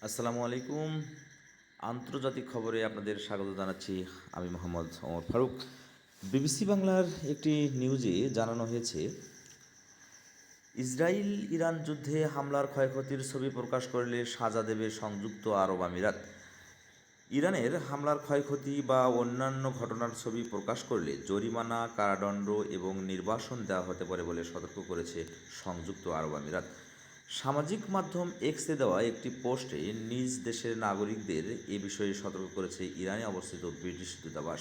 আসসালামু আলাইকুম। আন্তর্জাতিক খবরে আপনাদের স্বাগত জানাচ্ছি। আমি মোহাম্মদ ওমর ফারুক। বিবিসি বাংলার একটি নিউজে জানানো হয়েছে, ইসরায়েল ইরান যুদ্ধে হামলার ক্ষয়ক্ষতির ছবি প্রকাশ করলে সাজা দেবে সংযুক্ত আরব আমিরাত। ইরানের হামলার ক্ষয়ক্ষতি বা অন্যান্য ঘটনার ছবি প্রকাশ করলে জরিমানা, কারাদণ্ড এবং নির্বাসন দেওয়া হতে পারে বলে সতর্ক করেছে সংযুক্ত আরব আমিরাত। সামাজিক মাধ্যম এক্সে দেওয়া একটি পোস্টে নিজ দেশের নাগরিকদের এ বিষয়ে সতর্ক করেছে ইরানে অবস্থিত ব্রিটিশ দূতাবাস।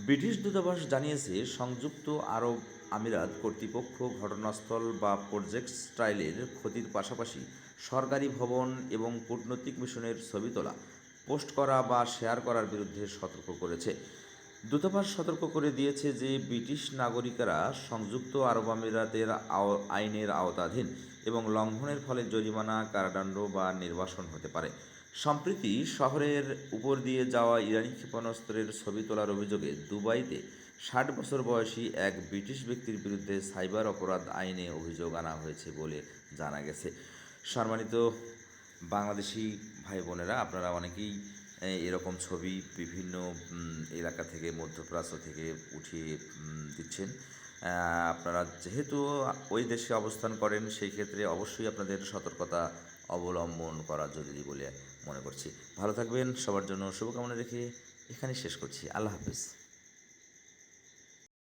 ব্রিটিশ দূতাবাস জানিয়েছে, সংযুক্ত আরব আমিরাত কর্তৃপক্ষ ঘটনাস্থল বা প্রজেক্টসাইটের ক্ষতির পাশাপাশি সরকারি ভবন এবং কূটনৈতিক মিশনের ছবি তোলা, পোস্ট করা বা শেয়ার করার বিরুদ্ধে সতর্ক করেছে। দূতাবাস সতর্ক করে দিয়েছে যে ব্রিটিশ নাগরিকেরা সংযুক্ত আরব আমিরাতের আইনের আওতাধীন এবং লঙ্ঘনের ফলে জরিমানা, কারাদণ্ড বা নির্বাসন হতে পারে। সম্প্রতি শহরের উপর দিয়ে যাওয়া ইরানি ক্ষেপণাস্ত্রের ছবি তোলার অভিযোগে দুবাইতে 60 বছর বয়সী এক ব্রিটিশ ব্যক্তির বিরুদ্ধে সাইবার অপরাধ আইনে অভিযোগ আনা হয়েছে বলে জানা গেছে। সম্মানিত বাংলাদেশি ভাই বোনেরা, আপনারা অনেকেই এরকম ছবি বিভিন্ন এলাকা থেকে, মধ্যপ্রাচ্য থেকে উঠিয়ে দিচ্ছেন। আপনারা যেহেতু ওই দেশে অবস্থান করেন, সেই ক্ষেত্রে অবশ্যই আপনাদের সতর্কতা অবলম্বন করা জরুরি বলে মনে করছি। ভালো থাকবেন, সবার জন্য শুভকামনা রেখে এখানে শেষ করছি। আল্লাহ হাফেজ।